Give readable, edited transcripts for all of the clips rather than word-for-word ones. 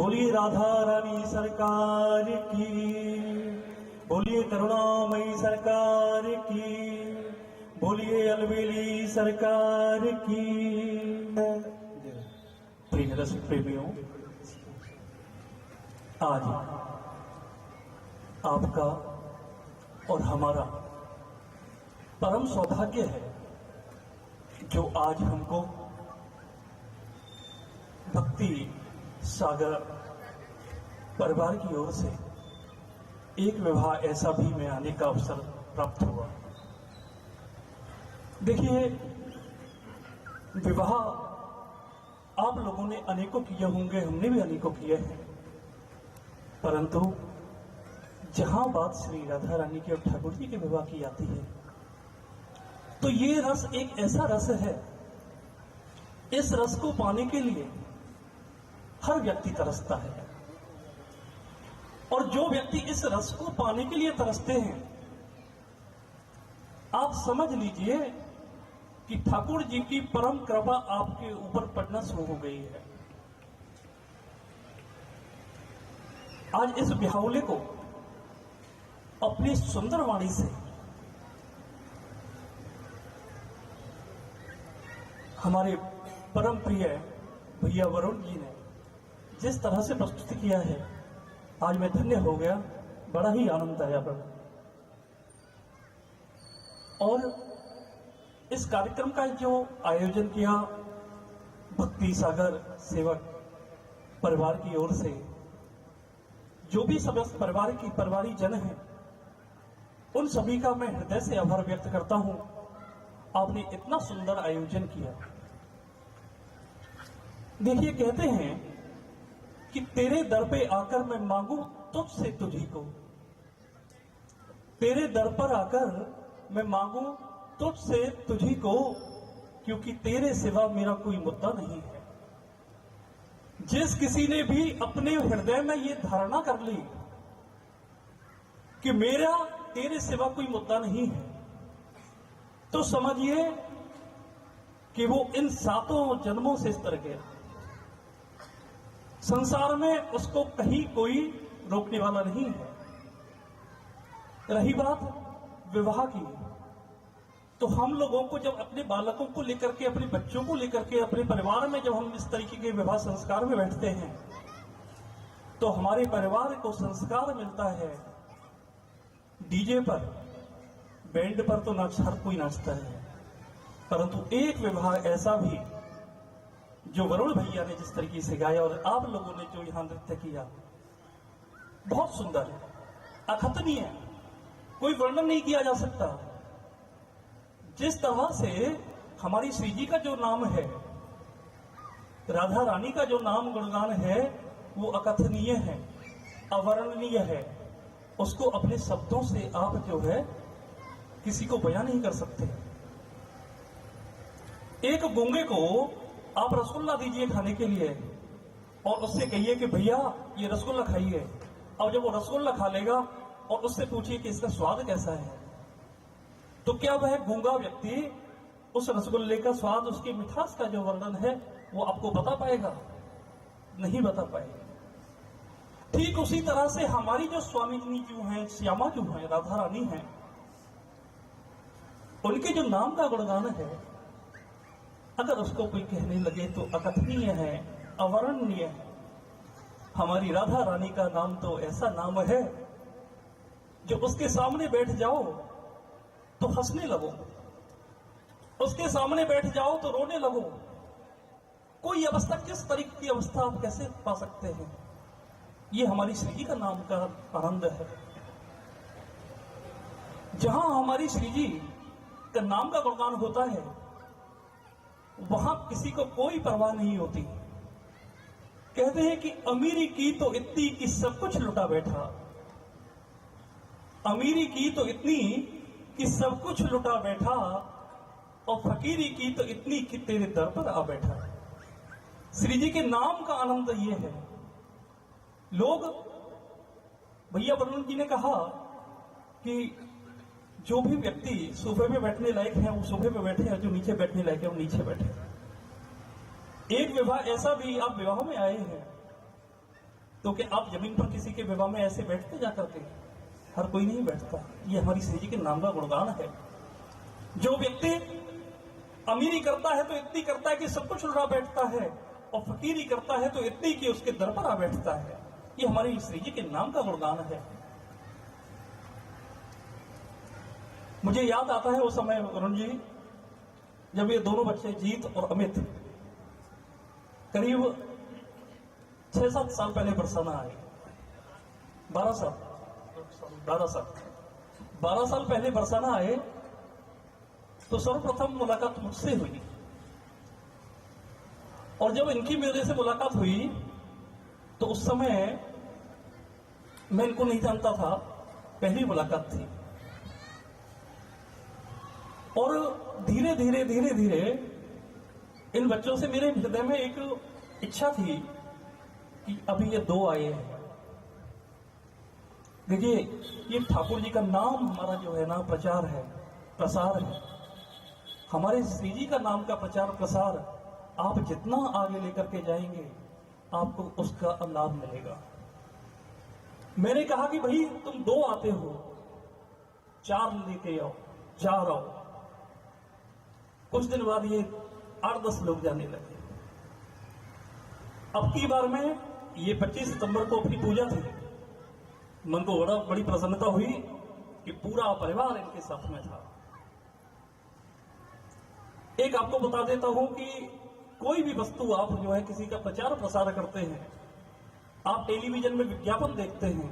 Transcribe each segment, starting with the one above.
बोलिए राधा रानी सरकार की, बोलिए करुणामयी सरकार की, बोलिए अलबेली सरकार की। प्रिय रसिक प्रेमियों, आज आपका और हमारा परम सौभाग्य है जो आज हमको भक्ति सागर परिवार की ओर से एक विवाह ऐसा भी में आने का अवसर प्राप्त हुआ। देखिए, विवाह आप लोगों ने अनेकों किए होंगे, हमने भी अनेकों किए हैं, परंतु जहां बात श्री राधा रानी के और ठाकुर जी के विवाह की आती है तो ये रस एक ऐसा रस है, इस रस को पाने के लिए हर व्यक्ति तरसता है। और जो व्यक्ति इस रस को पाने के लिए तरसते हैं, आप समझ लीजिए कि ठाकुर जी की परम कृपा आपके ऊपर पड़ना शुरू हो गई है। आज इस बिहावले को अपनी सुंदर वाणी से हमारे परम प्रिय भैया वरुण जी ने जिस तरह से प्रस्तुत किया है, आज मैं धन्य हो गया, बड़ा ही आनंद आया। और इस कार्यक्रम का जो आयोजन किया भक्ति सागर सेवक परिवार की ओर से, जो भी सदस्य परिवार की परिवारी जन हैं, उन सभी का मैं हृदय से आभार व्यक्त करता हूं। आपने इतना सुंदर आयोजन किया। देखिए, कहते हैं कि तेरे दर पे आकर मैं मांगू तुझसे तुझी को, तेरे दर पर आकर मैं मांगू तुझसे तुझी को, क्योंकि तेरे सिवा मेरा कोई मुद्दा नहीं है। जिस किसी ने भी अपने हृदय में ये धारणा कर ली कि मेरा तेरे सिवा कोई मुद्दा नहीं है, तो समझिए कि वो इन 7 जन्मों से इस तरह गया। संसार में उसको कहीं कोई रोकने वाला नहीं है। रही बात विवाह की, तो हम लोगों को जब अपने बालकों को लेकर के, अपने बच्चों को लेकर के, अपने परिवार में जब हम इस तरीके के विवाह संस्कार में बैठते हैं, तो हमारे परिवार को संस्कार मिलता है। डीजे पर, बैंड पर तो हर कोई नाचता है, परंतु एक विवाह ऐसा भी जो वरुण भैया ने जिस तरीके से गाया और आप लोगों ने जो यहां नृत्य किया, बहुत सुंदर है, अकथनीय है, कोई वर्णन नहीं किया जा सकता। जिस तरह से हमारी श्री जी का जो नाम है, राधा रानी का जो नाम गुणगान है, वो अकथनीय है, अवर्णनीय है। उसको अपने शब्दों से आप जो है किसी को बयान नहीं कर सकते। एक गूंगे को आप रसगुल्ला दीजिए खाने के लिए और उससे कहिए कि भैया ये रसगुल्ला खाइए, और जब वो रसगुल्ला खा लेगा और उससे पूछिए कि इसका स्वाद कैसा है, तो क्या वह गूंगा व्यक्ति उस रसगुल्ले का स्वाद, उसकी मिठास का जो वर्णन है, वो आपको बता पाएगा? नहीं बता पाएगा। ठीक उसी तरह से हमारी जो स्वामी जी जो हैं, श्यामा जो हैं, राधा रानी हैं, उनके जो नाम का गुणगान है, अगर उसको कोई कहने लगे तो अकथनीय है, अवर्णनीय है। हमारी राधा रानी का नाम तो ऐसा नाम है जो उसके सामने बैठ जाओ तो हंसने लगो, उसके सामने बैठ जाओ तो रोने लगो। कोई अवस्था, किस तरीके की अवस्था आप कैसे पा सकते हैं? ये हमारी श्री जी का नाम का आनंद है। जहां हमारी श्री जी का नाम का गुणगान होता है, वहां किसी को कोई परवाह नहीं होती। कहते हैं कि अमीरी की तो इतनी कि सब कुछ लुटा बैठा, अमीरी की तो इतनी कि सब कुछ लुटा बैठा, और फकीरी की तो इतनी कि तेरे दर पर आ बैठा। श्री जी के नाम का आनंद ये है। लोग, भैया वरुण जी ने कहा कि जो भी व्यक्ति सोफे पे बैठने लायक है वो सोफे पे बैठे, और जो नीचे बैठने लायक है वो नीचे बैठे। एक विवाह ऐसा भी, आप विवाह में आए हैं, तो क्या आप जमीन पर किसी के विवाह में ऐसे बैठते जा करके? हर कोई नहीं बैठता। ये हमारी श्री जी के नाम का गुणगान है। जो व्यक्ति अमीरी करता है तो इतनी करता है कि सब कुछ उड़ा बैठता है, और फकीरी करता है तो इतनी कि उसके दर पर आ बैठता है। ये हमारी श्री जी के नाम का गुणगान है। मुझे याद आता है वो समय वरुण जी, जब ये दोनों बच्चे जीत और अमित करीब 6-7 साल पहले बरसाना आए। 12 साल पहले बरसाना आए तो सर्वप्रथम मुलाकात मुझसे हुई, और जब इनकी मेरे से मुलाकात हुई तो उस समय मैं इनको नहीं जानता था, पहली मुलाकात थी। और धीरे धीरे इन बच्चों से मेरे हृदय में एक इच्छा थी कि अभी ये 2 आए हैं। देखिए, ये ठाकुर जी का नाम हमारा जो है ना प्रचार है, प्रसार है। हमारे श्री जी का नाम का प्रचार प्रसार आप जितना आगे लेकर के जाएंगे आपको उसका लाभ मिलेगा। मैंने कहा कि भाई तुम 2 आते हो, 4 लेके आओ, 4 आओ। कुछ दिन बाद ये 8-10 लोग जाने लगे। अब की बार में ये 25 सितंबर को अपनी पूजा थी, मन को बड़ी प्रसन्नता हुई कि पूरा परिवार इनके साथ में था। एक आपको बता देता हूं कि कोई भी वस्तु आप जो है किसी का प्रचार प्रसार करते हैं, आप टेलीविजन में विज्ञापन देखते हैं,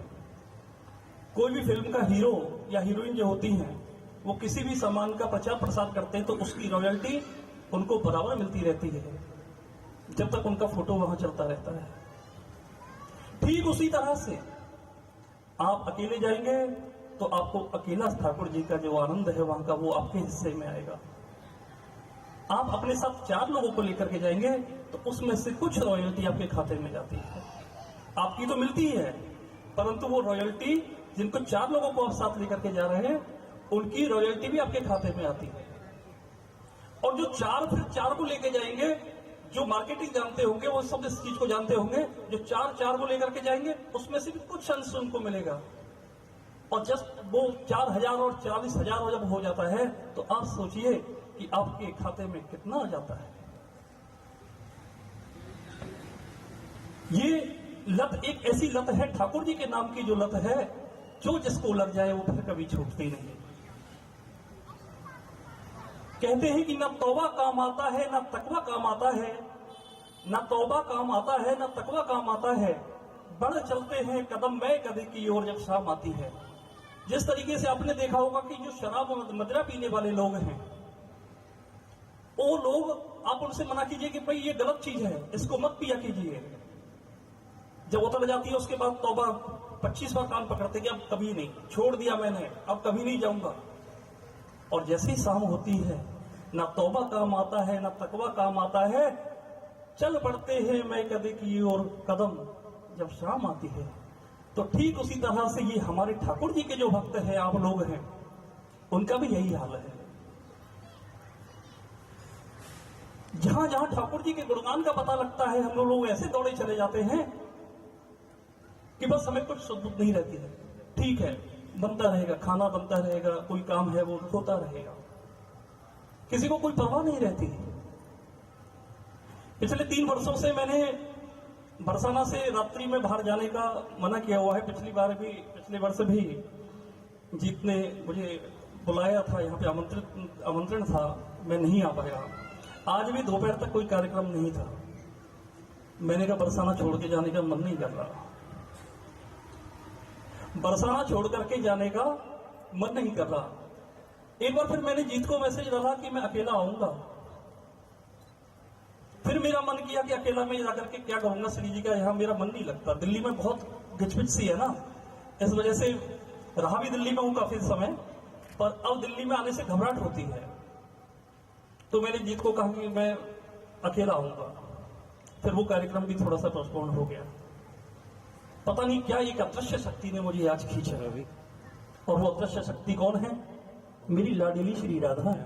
कोई भी फिल्म का हीरो या हीरोइन जो होती हैं वो किसी भी सामान का प्रचार प्रसार करते हैं तो उसकी रॉयल्टी उनको बराबर मिलती रहती है जब तक उनका फोटो वहां चलता रहता है। ठीक उसी तरह से आप अकेले जाएंगे तो आपको अकेला ठाकुर जी का जो आनंद है वहां का वो आपके हिस्से में आएगा। आप अपने साथ 4 लोगों को लेकर के जाएंगे तो उसमें से कुछ रॉयल्टी आपके खाते में जाती है। आपकी तो मिलती ही है, परंतु वो रॉयल्टी जिनको 4 लोगों को आप साथ लेकर के जा रहे हैं उनकी रॉयल्टी भी आपके खाते में आती है। और जो 4 को लेके जाएंगे, जो मार्केटिंग जानते होंगे वो सब इस चीज को जानते होंगे, जो 4 को लेकर के जाएंगे उसमें से भी कुछ अंश उनको मिलेगा। और जस्ट वो 4,000 और 40,000 जब हो जाता है तो आप सोचिए कि आपके खाते में कितना आ जाता है। ये लत एक ऐसी लत है, ठाकुर जी के नाम की जो लत है, जो जिसको लग जाए वो फिर कभी छूटती नहीं। कहते हैं कि ना तौबा काम आता है ना तकवा काम आता है, ना तौबा काम आता है ना तकवा काम आता है, बढ़ चलते हैं कदम मैं कदे की ओर जब शाम आती है। जिस तरीके से आपने देखा होगा कि जो शराब और मदिरा पीने वाले लोग हैं, वो लोग आप उनसे मना कीजिए कि भाई ये गलत चीज है, इसको मत पिया कीजिए। जब उतर जाती है उसके बाद तौबा 25 बार कान पकड़ते कि अब कभी नहीं, छोड़ दिया मैंने, अब कभी नहीं जाऊंगा। और जैसे ही शाम होती है ना तौबा काम आता है ना तकवा काम आता है, चल पड़ते हैं मैं कदे की ओर कदम जब शाम आती है। तो ठीक उसी तरह से ये हमारे ठाकुर जी के जो भक्त हैं, आप लोग हैं, उनका भी यही हाल है। जहां जहां ठाकुर जी के गुणगान का पता लगता है हम लोग ऐसे दौड़े चले जाते हैं कि बस हमें कुछ सुध नहीं रहती है। ठीक है, बनता रहेगा, खाना बनता रहेगा, कोई काम है वो होता रहेगा, किसी को कोई परवाह नहीं रहती। पिछले 3 वर्षों से मैंने बरसाना से रात्रि में बाहर जाने का मना किया हुआ है। पिछले वर्ष भी जीत ने मुझे बुलाया था, यहाँ पे आमंत्रण था, मैं नहीं आ पाया। आज भी दोपहर तक कोई कार्यक्रम नहीं था। मैंने कहा बरसाना छोड़ के जाने का मन नहीं कर रहा, बरसाना छोड़ करके जाने का मन नहीं कर रहा। एक बार फिर मैंने जीत को मैसेज डाला कि मैं अकेला आऊंगा। फिर मेरा मन किया कि अकेला में जाकर के क्या कहूंगा श्री जी का, यहां मेरा मन नहीं लगता। दिल्ली में बहुत गिचपिच सी है ना, इस वजह से रहा भी दिल्ली में हूं काफी समय, पर अब दिल्ली में आने से घबराहट होती है। तो मैंने जीत को कहा कि मैं अकेला आऊंगा। फिर वो कार्यक्रम भी थोड़ा सा पोस्टपोन हो गया। पता नहीं क्या एक अदृश्य शक्ति ने मुझे आज खींचा। और वो अदृश्य शक्ति कौन है? मेरी लाडली श्री राधा है।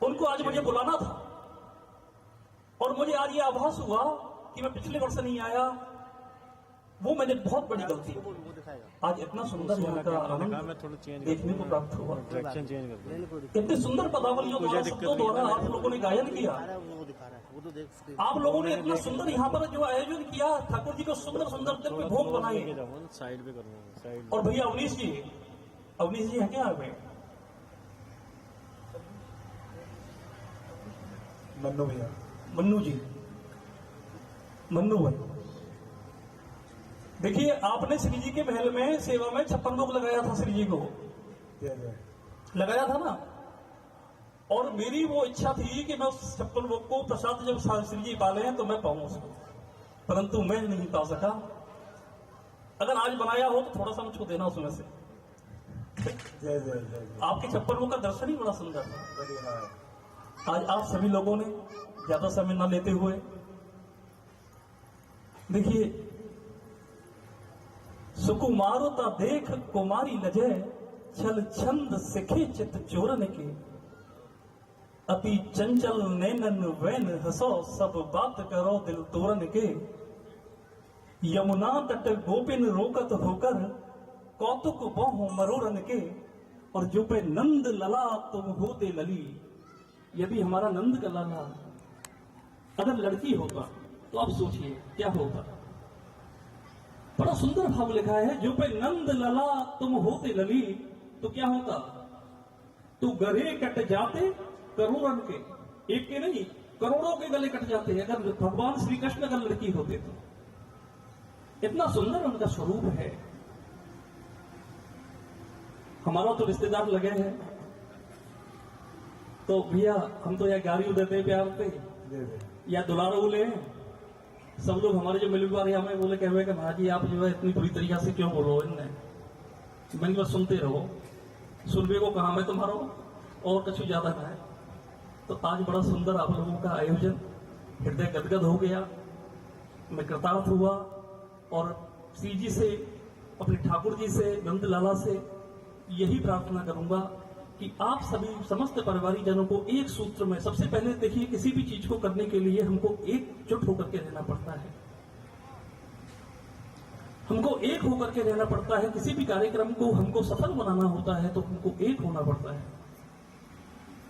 उनको आज मुझे बुलाना था और मुझे आज ये आभास हुआ कि मैं पिछले वर्ष नहीं आया, वो मैंने बहुत बड़ी गलती की। आज इतना सुंदर यहाँ का आनंद देखने को प्राप्त हुआ, इतने सुंदर पदावलियों द्वारा, शब्दों द्वारा आप लोगों ने गायन किया, आप लोगों ने इतना सुंदर यहाँ पर जो आयोजन किया, ठाकुर जी को सुंदर सुंदर दिव्य भोग बनाए। और भैया अवनीश जी हैं क्या? आप मन्नू भैया, मन्नू जी, मन्नू भाई, देखिए आपने श्री जी के महल में सेवा में 56 भोग लगाया था, श्री जी को लगाया था ना। और मेरी वो इच्छा थी कि मैं उस 56 भोग को प्रसाद जब श्री जी पाले हैं तो मैं पाऊं उसको, परंतु मैं नहीं पा सका। अगर आज बनाया हो तो थोड़ा सा मुझको देना उसमें से। जय जय जय। आपके 56 भोग का दर्शन ही बड़ा सुंदर था। आज आप सभी लोगों ने ज्यादा समय न लेते हुए देखिए, सुकुमारता देख कुमारी लजय, छल छंद सिखे चित चोरन के, अति चंचल नैनन वैन हसो, सब बात करो दिल तोरन के, यमुना तट गोपिन रोकत होकर, कौतुक बहु मरोरन के, और जो पे नंद लला तुम होते लली। यदि हमारा नंद का लाला अगर लड़की होगा तो आप सोचिए क्या होगा। बड़ा सुंदर भाव लिखा है, जो पे नंद लला तुम होते लली, तो क्या होता? तो गले कट जाते करोड़न के, एक के नहीं करोड़ों के गले कट जाते अगर भगवान श्री कृष्ण अगर लड़की होते तो। इतना सुंदर उनका स्वरूप है। हमारा तो रिश्तेदार लगे हैं, तो भैया हम तो या गाड़ी देते प्यार पे या दुलारा बोले। सब लोग हमारे जो मिलने वाले हमें बोले कह रहे कि महाराज आप जो है इतनी बुरी तरीका से क्यों बोलो इनने। मैंने बस सुनते रहो, सुनबे को कहा मैं तुम्हारा और कुछ ज्यादा ना है। तो आज बड़ा सुंदर आप लोगों का आयोजन, हृदय गदगद हो गया, मैं कृतार्थ हुआ। और श्री जी से, अपने ठाकुर जी से, नंद लाला से यही प्रार्थना करूंगा कि आप सभी समस्त परिवारी जनों को एक सूत्र में, सबसे पहले देखिए किसी भी चीज को करने के लिए हमको एकजुट होकर के रहना पड़ता है, हमको एक होकर के रहना पड़ता है। किसी भी कार्यक्रम को हमको सफल बनाना होता है तो हमको एक होना पड़ता है।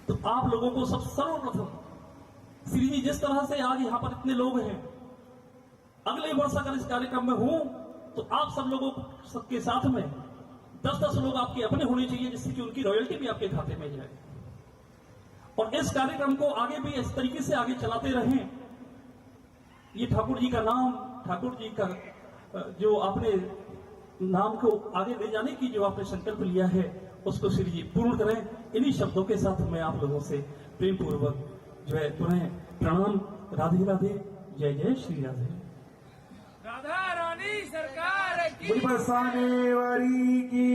तो आप लोगों को सर्वप्रथम श्री जी जिस तरह से आज यहां पर इतने लोग हैं, अगले वर्ष अगर इस कार्यक्रम में हूं तो आप सब लोगों सबके साथ में 10-10 लोग आपके अपने होने चाहिए, जिससे कि उनकी रॉयल्टी भी आपके खाते में जाए। और इस कार्यक्रम को आगे भी इस तरीके से आगे चलाते रहें। ये ठाकुर जी का नाम, ठाकुर जी का जो आपने नाम को आगे ले जाने की जो आपने संकल्प लिया है, उसको श्री जी पूर्ण करें। इन्हीं शब्दों के साथ मैं आप लोगों से प्रेम पूर्वक जो है पुनः प्रणाम। राधे राधे, जय जय श्री राधे। राधा रानी सरकार की, बरसाने वाली की।